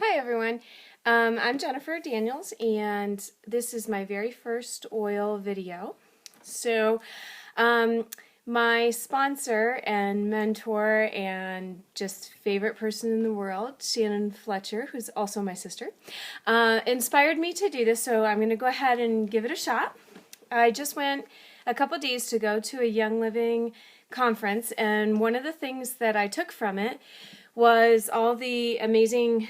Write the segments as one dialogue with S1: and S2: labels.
S1: Hi everyone, I'm Jennifer Daniels and this is my very first oil video. So my sponsor and mentor and just favorite person in the world, Shannon Fletcher, who's also my sister, inspired me to do this, so I'm going to go ahead and give it a shot. I just went a couple days to go to a Young Living conference, and one of the things that I took from it was all the amazing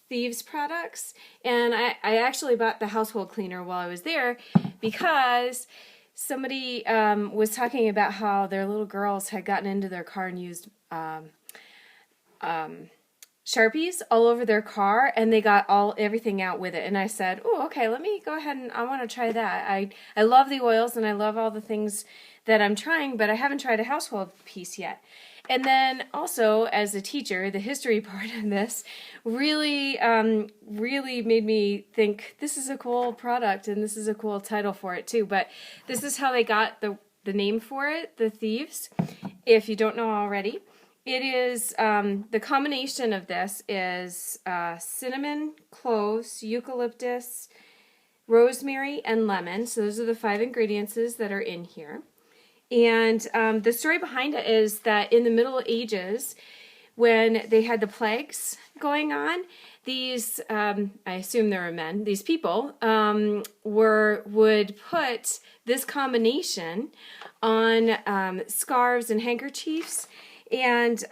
S1: Thieves products, and I actually bought the household cleaner while I was there because somebody was talking about how their little girls had gotten into their car and used Sharpies all over their car, and they got everything out with it. And I said, oh, okay, let me go ahead and I want to try that. I love the oils and I love all the things that I'm trying, but I haven't tried a household piece yet. And then also, as a teacher, the history part of this really made me think this is a cool product and this is a cool title for it too. But this is how they got the name for it, the Thieves, if you don't know already. It is, the combination of this is cinnamon, cloves, eucalyptus, rosemary, and lemon. So those are the 5 ingredients that are in here. And the story behind it is that in the Middle Ages, when they had the plagues going on, these, I assume there were men, these people would put this combination on scarves and handkerchiefs, and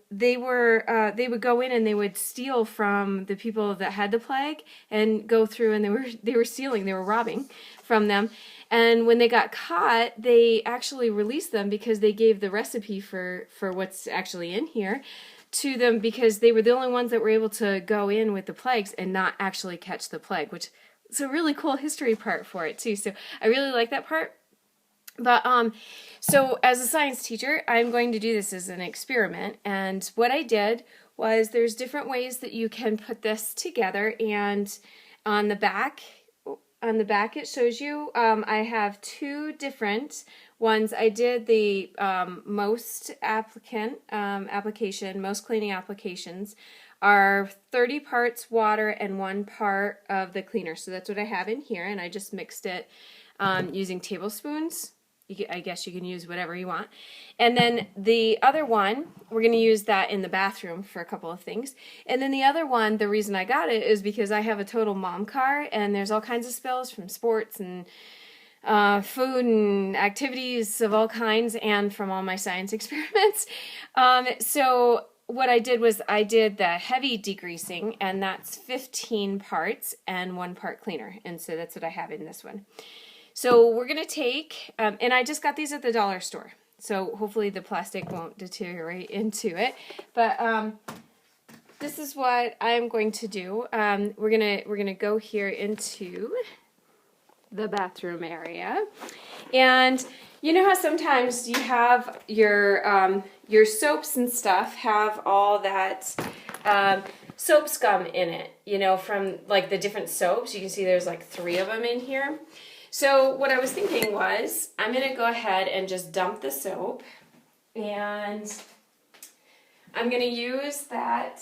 S1: they would go in and they would steal from the people that had the plague and go through, and they were stealing, they were robbing from them. And when they got caught, they actually released them because they gave the recipe for what's actually in here to them, because they were the only ones that were able to go in with the plagues and not actually catch the plague, which is a really cool history part for it too. So I really like that part. But so as a science teacher, I'm going to do this as an experiment, and what I did was there's different ways that you can put this together, and on the back it shows you, I have 2 different ones. I did the most cleaning applications are 30 parts water and 1 part of the cleaner. So that's what I have in here, and I just mixed it using tablespoons. I guess you can use whatever you want. And then the other one, we're going to use that in the bathroom for a couple of things. And then the other one, the reason I got it is because I have a total mom car, and there's all kinds of spills from sports and food and activities of all kinds, and from all my science experiments. So what I did was I did the heavy degreasing, and that's 15 parts and 1 part cleaner. And so that's what I have in this one. So we're going to take, and I just got these at the dollar store, so hopefully the plastic won't deteriorate into it. But this is what I'm going to do. We're gonna go here into the bathroom area, and you know how sometimes you have your soaps and stuff have all that soap scum in it, you know, from like the different soaps. You can see there's like 3 of them in here. So what I was thinking was, I'm going to go ahead and just dump the soap, and I'm going to use that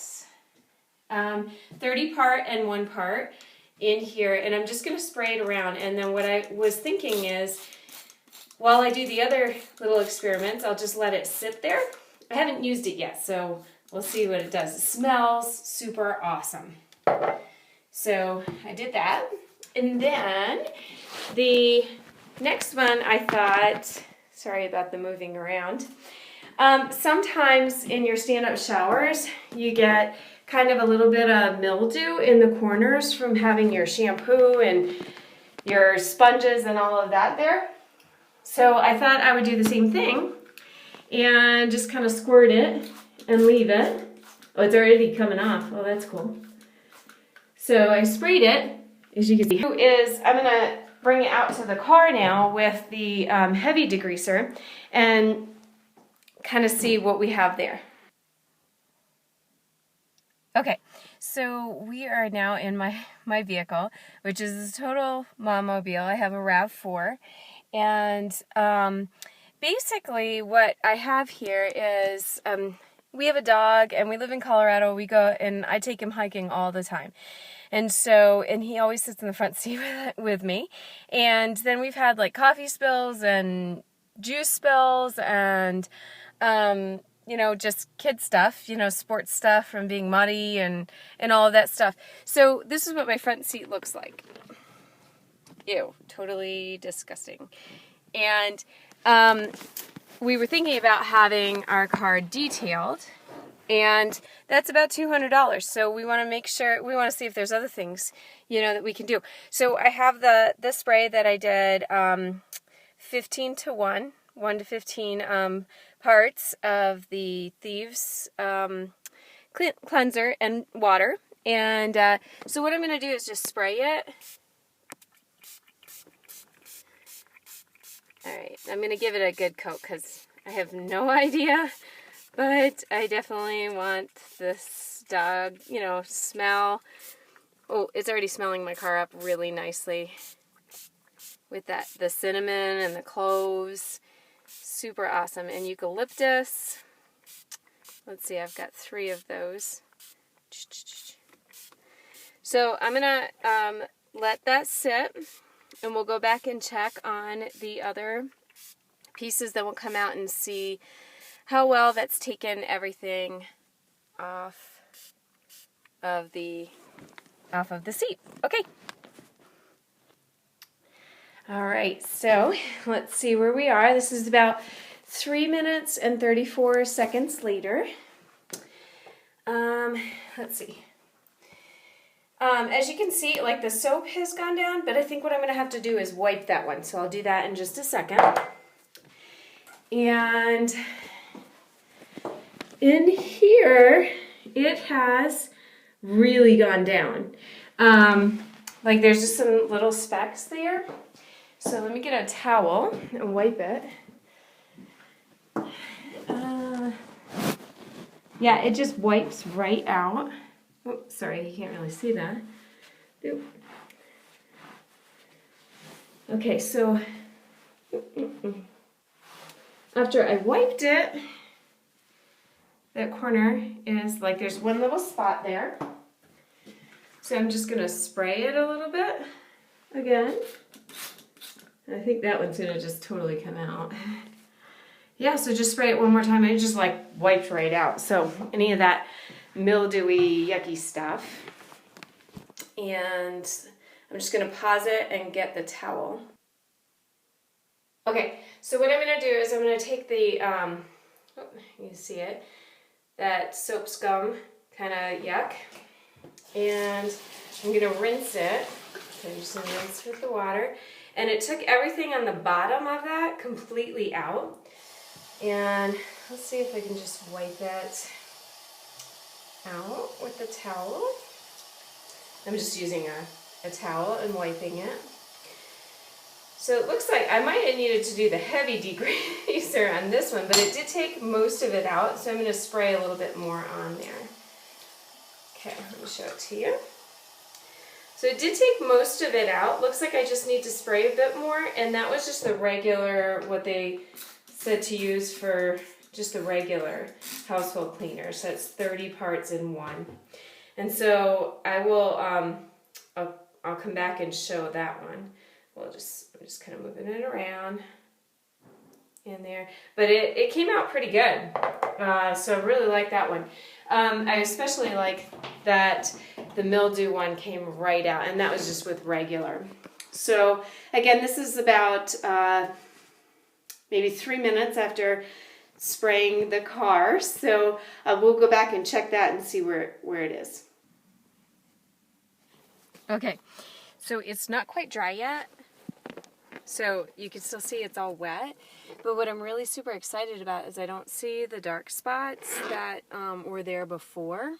S1: 30 part and 1 part in here, and I'm just going to spray it around. And then what I was thinking is, while I do the other little experiments, I'll just let it sit there. I haven't used it yet, so we'll see what it does. It smells super awesome. So I did that, and then the next one I thought, sorry about the moving around, sometimes in your stand-up showers you get kind of a little bit of mildew in the corners from having your shampoo and your sponges and all of that there. So I thought I would do the same thing and just kind of squirt it and leave it. Oh, it's already coming off. Oh, that's cool. So I sprayed it, as you can see. I'm going to bring it out to the car now with the heavy degreaser and kind of see what we have there. Okay, so we are now in my vehicle, which is a total mom-mobile. I have a RAV4, and basically what I have here is we have a dog and we live in Colorado. We go and I take him hiking all the time. And so, and he always sits in the front seat with me. And then we've had like coffee spills and juice spills and, you know, just kid stuff, you know, sports stuff from being muddy and all of that stuff. So this is what my front seat looks like. Ew, totally disgusting. And we were thinking about having our car detailed, and that's about $200. So we want to make sure, we want to see if there's other things, you know, that we can do. So I have the spray that I did 15 to 1 to 15 parts of the Thieves cleanser and water. And so what I'm going to do is just spray it. Alright, I'm going to give it a good coat because I have no idea, but I definitely want this dog, you know, smell. Oh, it's already smelling my car up really nicely with that, the cinnamon and the cloves. Super awesome. And eucalyptus. Let's see, I've got 3 of those. So I'm going to let that sit. And we'll go back and check on the other pieces. Then we'll come out and see how well that's taken everything off of the seat. Okay. All right. So let's see where we are. This is about 3 minutes and 34 seconds later. Let's see. As you can see, like the soap has gone down, but I think what I'm going to have to do is wipe that one. So I'll do that in just a second. And in here, it has really gone down. Like there's just some little specks there. So let me get a towel and wipe it. Yeah, it just wipes right out. Oh, sorry, you can't really see that. Oop. Okay, so after I wiped it, that corner is like there's one little spot there. So I'm just going to spray it a little bit again. I think that one's going to just totally come out. Yeah, so just spray it one more time and it just like wiped right out. So any of that mildewy, yucky stuff. And I'm just going to pause it and get the towel. Okay, so what I'm going to do is I'm going to take the, oh, you can see it, that soap scum kind of yuck, and I'm going to rinse it. So I'm just going to rinse with the water. And it took everything on the bottom of that completely out. And let's see if I can just wipe it out with the towel. I'm just using a towel and wiping it. So it looks like I might have needed to do the heavy degreaser on this one, but it did take most of it out, so I'm going to spray a little bit more on there. Okay, let me show it to you. So it did take most of it out. Looks like I just need to spray a bit more, and that was just the regular, what they said to use for just the regular household cleaner. So it's 30 parts in one. And so I will, I'll come back and show that one. I'm just kind of moving it around in there. But it came out pretty good. So I really like that one. I especially like that the mildew one came right out, and that was just with regular. So again, this is about maybe 3 minutes after spraying the car. So we'll go back and check that and see where it is. Okay, so it's not quite dry yet. So you can still see it's all wet. But what I'm really super excited about is I don't see the dark spots that were there before.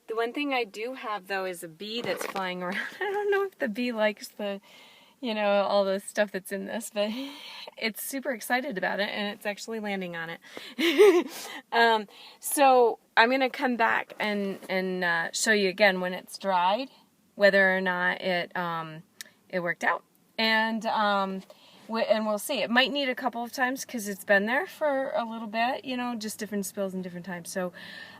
S1: The one thing I do have, though, is a bee that's flying around. I don't know if the bee likes the, you know, all the stuff that's in this, but it's super excited about it, and it's actually landing on it. So I'm going to come back and show you again when it's dried, whether or not it worked out. And and we'll see. It might need a couple of times because it's been there for a little bit, you know, just different spills and different times. So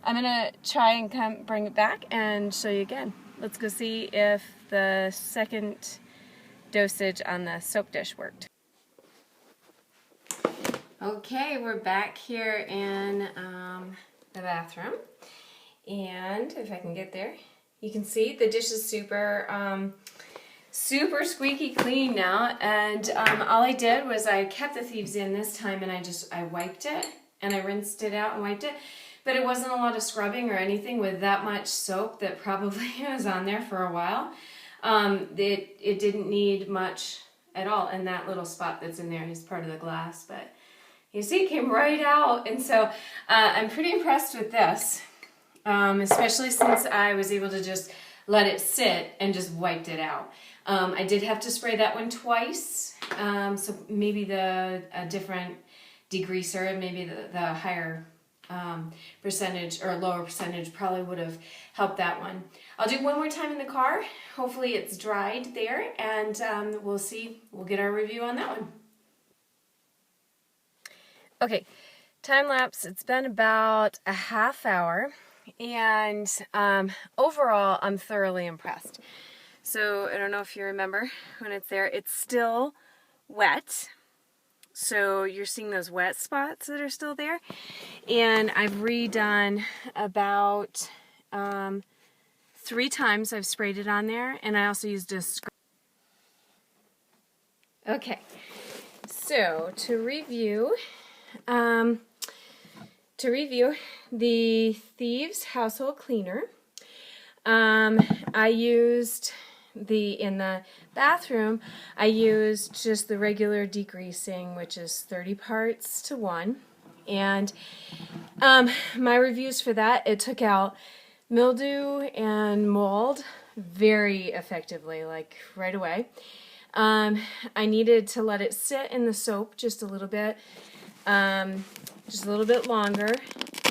S1: I'm gonna try and bring it back and show you again. Let's go see if the second dosage on the soap dish worked. Okay, we're back here in the bathroom, and if I can get there, you can see the dish is super super squeaky clean now. And all I did was I kept the Thieves in this time, and I wiped it and I rinsed it out and wiped it, but it wasn't a lot of scrubbing or anything with that much soap that probably was on there for a while. It didn't need much at all, and that little spot that's in there is part of the glass, but you see, it came right out. And so I'm pretty impressed with this, especially since I was able to just let it sit and just wiped it out. I did have to spray that one twice, so maybe a different degreaser, maybe the higher percentage or lower percentage probably would have helped that one. I'll do one more time in the car. Hopefully it's dried there, and we'll see. We'll get our review on that one. Okay, time lapse, it's been about a half hour, and overall I'm thoroughly impressed. So I don't know if you remember when it's there, it's still wet. So you're seeing those wet spots that are still there. And I've redone about 3 times I've sprayed it on there, and I also used a scrub. Okay, so to review the Thieves household cleaner, I used in the bathroom, I used just the regular degreasing, which is 30 parts to 1. And my reviews for that, it took out mildew and mold very effectively, like right away. I needed to let it sit in the soap just a little bit longer,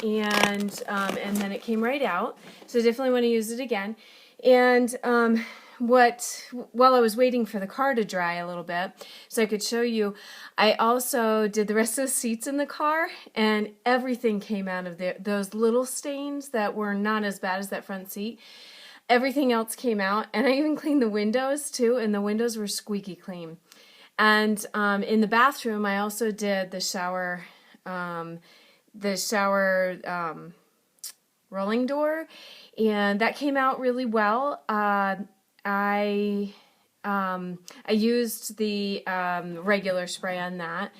S1: and then it came right out. So I definitely want to use it again. And while I was waiting for the car to dry a little bit, so I could show you, I also did the rest of the seats in the car, and everything came out of there. Those little stains that were not as bad as that front seat, everything else came out, and I even cleaned the windows too, and the windows were squeaky clean. And in the bathroom, I also did the shower rolling door, and that came out really well. I used the regular spray on that.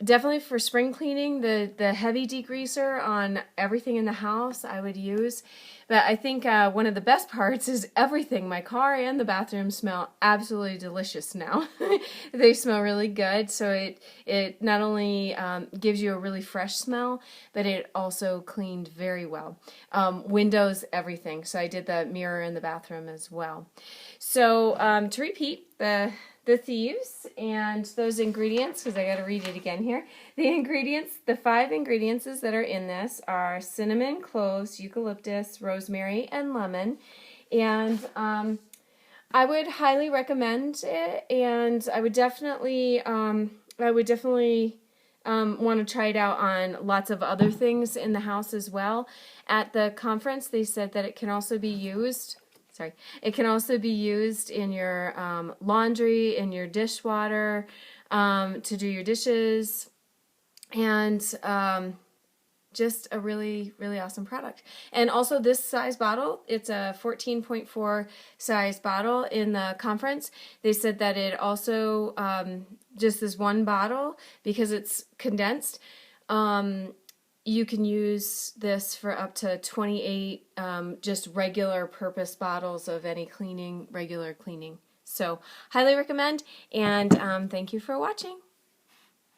S1: Definitely for spring cleaning, the heavy degreaser on everything in the house I would use. But I think one of the best parts is everything. My car and the bathroom smell absolutely delicious now. They smell really good. So it not only gives you a really fresh smell, but it also cleaned very well. Windows, everything. So I did the mirror in the bathroom as well. So to repeat, the Thieves and those ingredients, because I got to read it again here. The ingredients, the 5 ingredients that are in this are cinnamon, cloves, eucalyptus, rosemary, and lemon. And I would highly recommend it, and I would definitely want to try it out on lots of other things in the house as well. At the conference, they said that it can also be used. It can also be used in your laundry, in your dishwater, to do your dishes, and just a really, really awesome product. And also this size bottle, it's a 14.4 size bottle in the conference. They said that it also, just this one bottle, because it's condensed, you can use this for up to 28 just regular purpose bottles of any regular cleaning. So highly recommend, and thank you for watching.